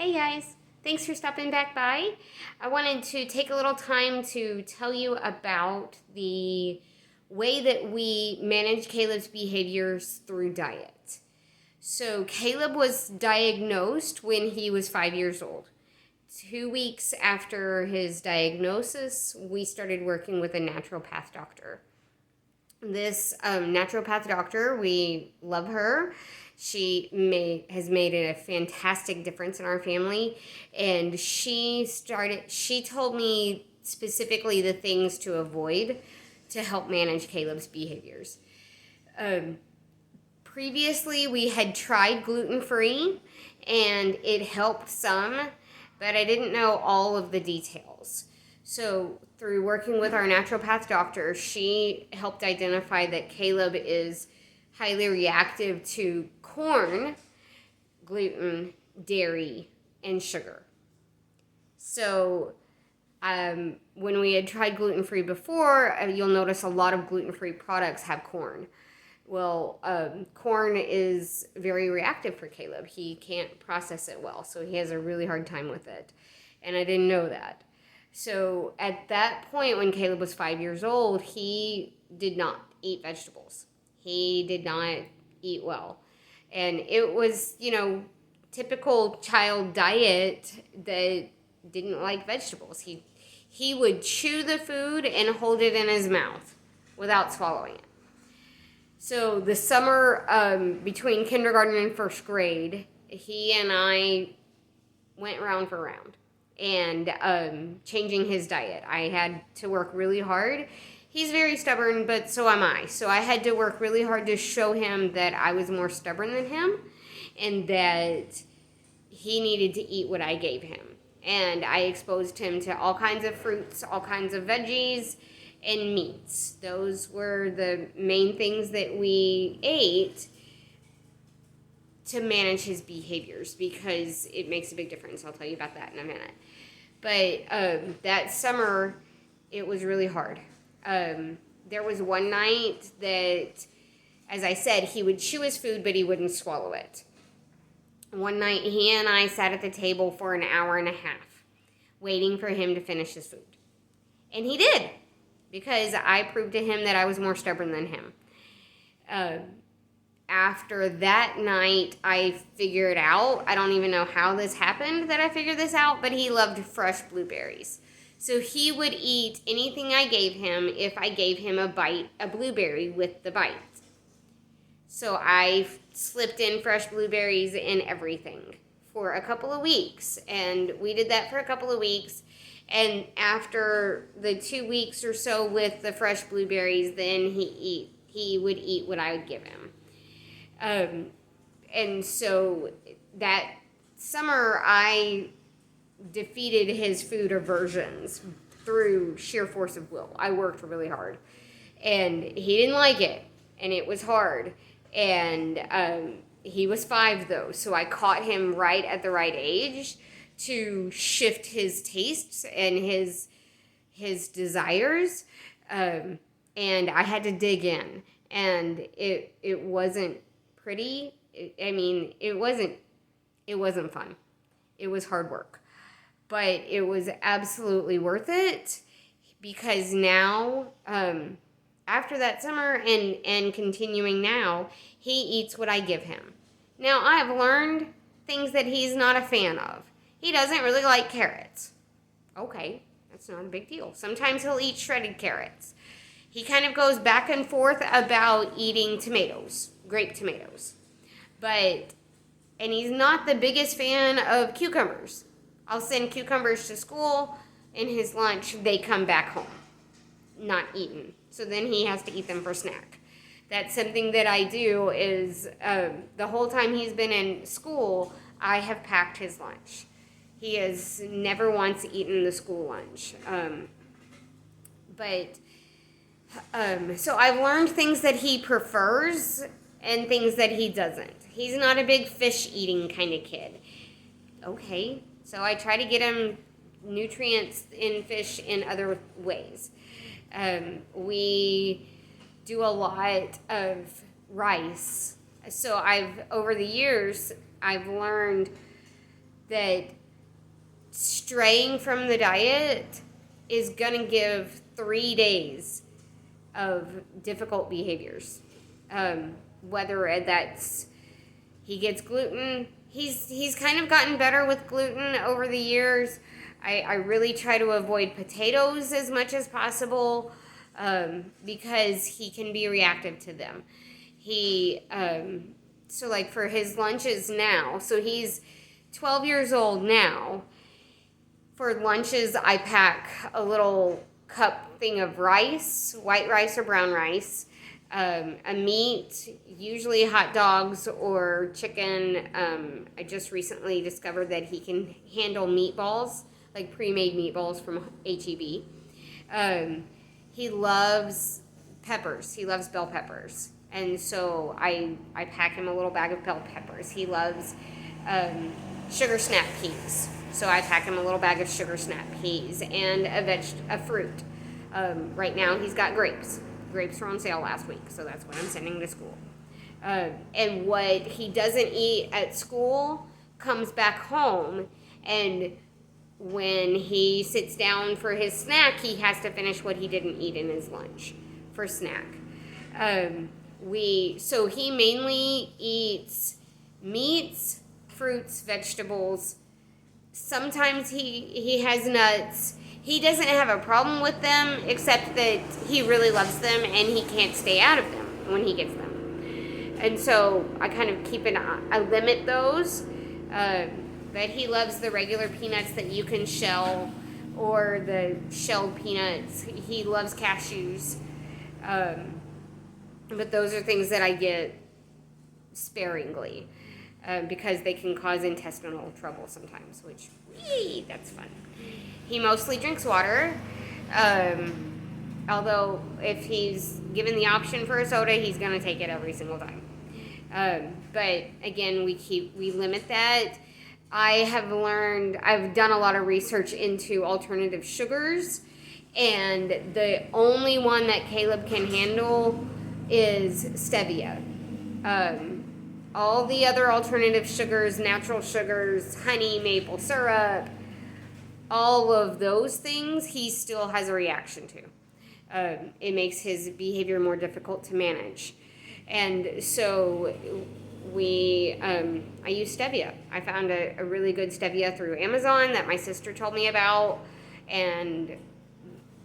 Hey guys, thanks for stopping back by. I wanted to take a little time to tell you about the way that we manage Caleb's behaviors through diet. So, Caleb was diagnosed when he was 5 years old. 2 weeks after his diagnosis, we started working with a naturopath doctor. This naturopath doctor, we love her. Has made a fantastic difference in our family, and she told me specifically the things to avoid to help manage Caleb's behaviors. Um, Previously, we had tried gluten-free, and it helped some, but I didn't know all of the details. So, through working with our naturopath doctor, she helped identify that Caleb is highly reactive to corn, gluten, dairy, and sugar. So, when we had tried gluten-free before, you'll notice a lot of gluten-free products have corn. Well, corn is very reactive for Caleb. He can't process it well, so he has a really hard time with it. And I didn't know that. So at that point, when Caleb was 5 years old, he did not eat vegetables. He did not eat well. And it was, typical child diet that didn't like vegetables. He would chew the food and hold it in his mouth without swallowing it. So the summer between kindergarten and first grade, he and I went round for round and changing his diet. I had to work really hard. He's very stubborn, but so am I. So I had to work really hard to show him that I was more stubborn than him and that he needed to eat what I gave him. And I exposed him to all kinds of fruits, all kinds of veggies, and meats. Those were the main things that we ate to manage his behaviors because it makes a big difference. I'll tell you about that in a minute. But that summer, it was really hard. There was one night that, as I said, he would chew his food, but he wouldn't swallow it. One night, he and I sat at the table for an hour and a half, waiting for him to finish his food. And he did, because I proved to him that I was more stubborn than him. After that night, I figured out, I don't even know how this happened that I figured this out, but he loved fresh blueberries. So he would eat anything I gave him if I gave him a blueberry with the bite. So I slipped in fresh blueberries in everything for a couple of weeks. And we did that for a couple of weeks. And after the 2 weeks or so with the fresh blueberries, then he would eat what I would give him. And so that summer, I defeated his food aversions through sheer force of will. I worked really hard. And he didn't like it. And it was hard. And he was 5, though. So I caught him right at the right age to shift his tastes and his desires, and I had to dig in, and it wasn't pretty. It wasn't fun. It was hard work, but it was absolutely worth it because now, after that summer and continuing now, he eats what I give him. Now I've learned things that he's not a fan of. He doesn't really like carrots. Okay, that's not a big deal. Sometimes he'll eat shredded carrots. He kind of goes back and forth about eating tomatoes, grape tomatoes. And he's not the biggest fan of cucumbers. I'll send cucumbers to school. In his lunch, they come back home, not eaten. So then he has to eat them for snack. That's something that I do is the whole time he's been in school, I have packed his lunch. He has never once eaten the school lunch. So I've learned things that he prefers and things that he doesn't. He's not a big fish eating kind of kid. Okay, so I try to get him nutrients in fish in other ways. We do a lot of rice. So over the years, I've learned that straying from the diet is going to give 3 days of difficult behaviors. Whether that's he gets gluten. He's kind of gotten better with gluten over the years. I really try to avoid potatoes as much as possible because he can be reactive to them. So like for his lunches now, so he's 12 years old now. For lunches, I pack a little cup thing of rice, white rice or brown rice, a meat, usually hot dogs or chicken. I just recently discovered that he can handle meatballs, like pre-made meatballs from HEB. He loves peppers. He loves bell peppers. And so I pack him a little bag of bell peppers. He loves sugar snap peas. So I pack him a little bag of sugar snap peas and a fruit. Right now he's got grapes. Grapes were on sale last week, so that's what I'm sending to school. And what he doesn't eat at school comes back home, and when he sits down for his snack, he has to finish what he didn't eat in his lunch for snack. So he mainly eats meats, fruits, vegetables. Sometimes he has nuts. He doesn't have a problem with them, except that he really loves them and he can't stay out of them when he gets them. And so I kind of I limit those. But he loves the regular peanuts that you can shell, or the shelled peanuts. He loves cashews. But those are things that I get sparingly. Because they can cause intestinal trouble sometimes, which, that's fun. He mostly drinks water, although if he's given the option for a soda, he's going to take it every single time. But again, we limit that. I've done a lot of research into alternative sugars, and the only one that Kaleb can handle is stevia. All the other alternative sugars, natural sugars, honey, maple syrup, all of those things, he still has a reaction to. It makes his behavior more difficult to manage. And so I use stevia. I found a really good stevia through Amazon that my sister told me about, and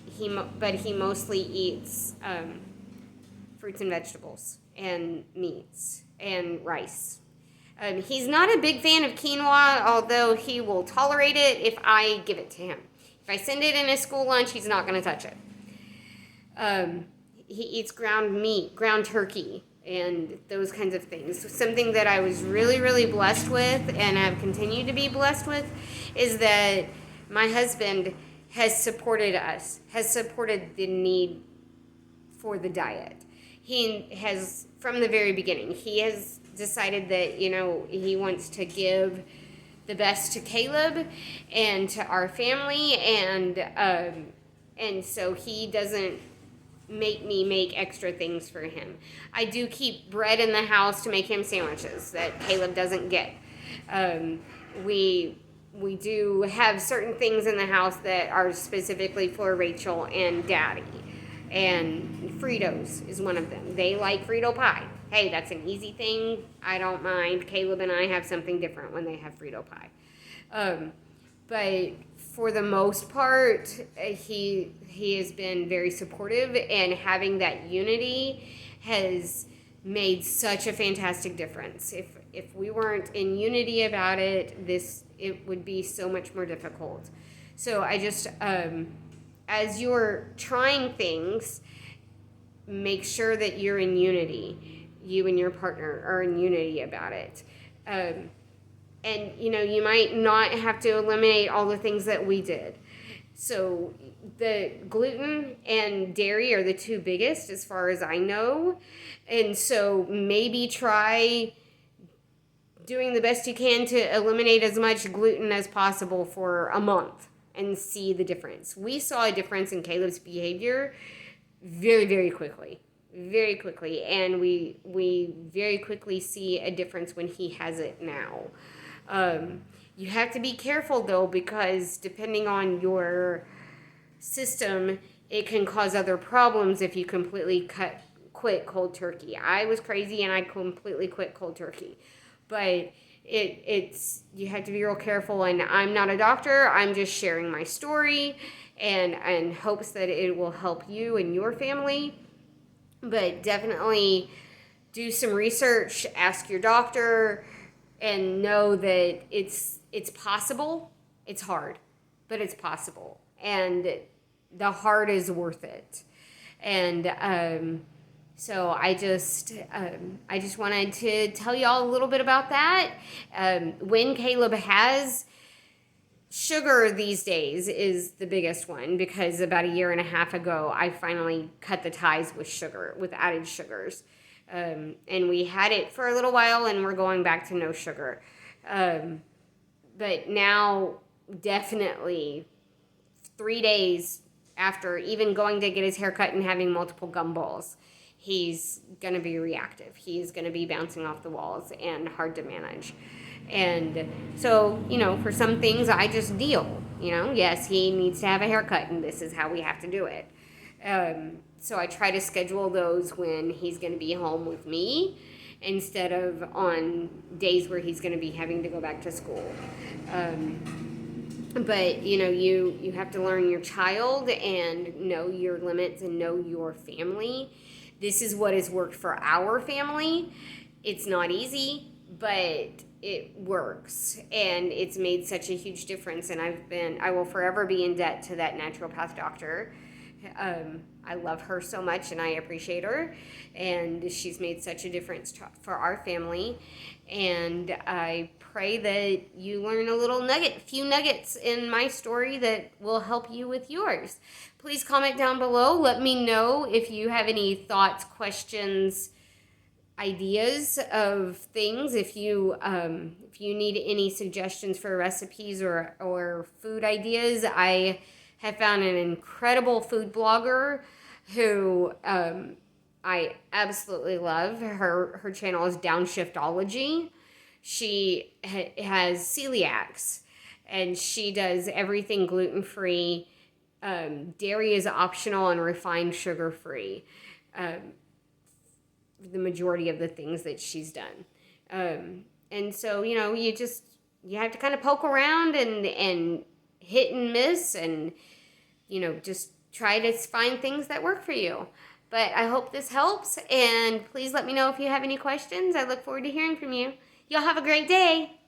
he mostly eats fruits and vegetables and meats and rice. He's not a big fan of quinoa, although he will tolerate it if I give it to him. If I send it in his school lunch, he's not going to touch it. He eats ground meat, ground turkey, and those kinds of things. Something that I was really, really blessed with, and have continued to be blessed with, is that my husband has supported us, has supported the need for the diet. He has, from the very beginning, he has decided that, he wants to give the best to Kaleb and to our family, and so he doesn't make me make extra things for him. I do keep bread in the house to make him sandwiches that Kaleb doesn't get. We do have certain things in the house that are specifically for Rachel and Daddy. And Fritos is one of them. They like Frito pie. Hey, that's an easy thing. I don't mind. Kaleb and I have something different when they have Frito pie. But for the most part, he has been very supportive, and having that unity has made such a fantastic difference. If we weren't in unity about it would be so much more difficult. So I just as you're trying things, make sure that you're in unity. You and your partner are in unity about it. And, you might not have to eliminate all the things that we did. So the gluten and dairy are the two biggest as far as I know. And so maybe try doing the best you can to eliminate as much gluten as possible for a month and see the difference. We saw a difference in Kaleb's behavior very, very quickly. Very quickly. And we very quickly see a difference when he has it now. You have to be careful though, because depending on your system, it can cause other problems if you completely quit cold turkey. I was crazy and I completely quit cold turkey, but it's you have to be real careful. And I'm not a doctor. I'm just sharing my story, and hopes that it will help you and your family. But definitely do some research, ask your doctor, and know that it's possible. It's hard, but it's possible, and the hard is worth it. And so I just wanted to tell y'all a little bit about that. When Kaleb has sugar these days is the biggest one, because about a year and a half ago I finally cut the ties with sugar, with added sugars. And we had it for a little while and we're going back to no sugar. But now, definitely 3 days after even going to get his hair cut and having multiple gumballs, he's going to be reactive. He's going to be bouncing off the walls and hard to manage. And so, for some things I just deal. Yes, he needs to have a haircut and this is how we have to do it. So I try to schedule those when he's going to be home with me, instead of on days where he's going to be having to go back to school. But you have to learn your child and know your limits and know your family. This is what has worked for our family. It's not easy, but it works, and it's made such a huge difference. And I will forever be in debt to that naturopath doctor. I love her so much and I appreciate her, and she's made such a difference for our family. And I pray that you learn a few nuggets in my story that will help you with yours. Please comment down below. Let me know if you have any thoughts, questions, ideas of things. If you need any suggestions for recipes or food ideas, I have found an incredible food blogger who I absolutely love. Her channel is Downshiftology. She has celiacs, and she does everything gluten-free. Dairy is optional and refined sugar-free. The majority of the things that she's done. And so, you have to kind of poke around and hit and miss, and, just try to find things that work for you. But I hope this helps, and please let me know if you have any questions. I look forward to hearing from you. Y'all have a great day.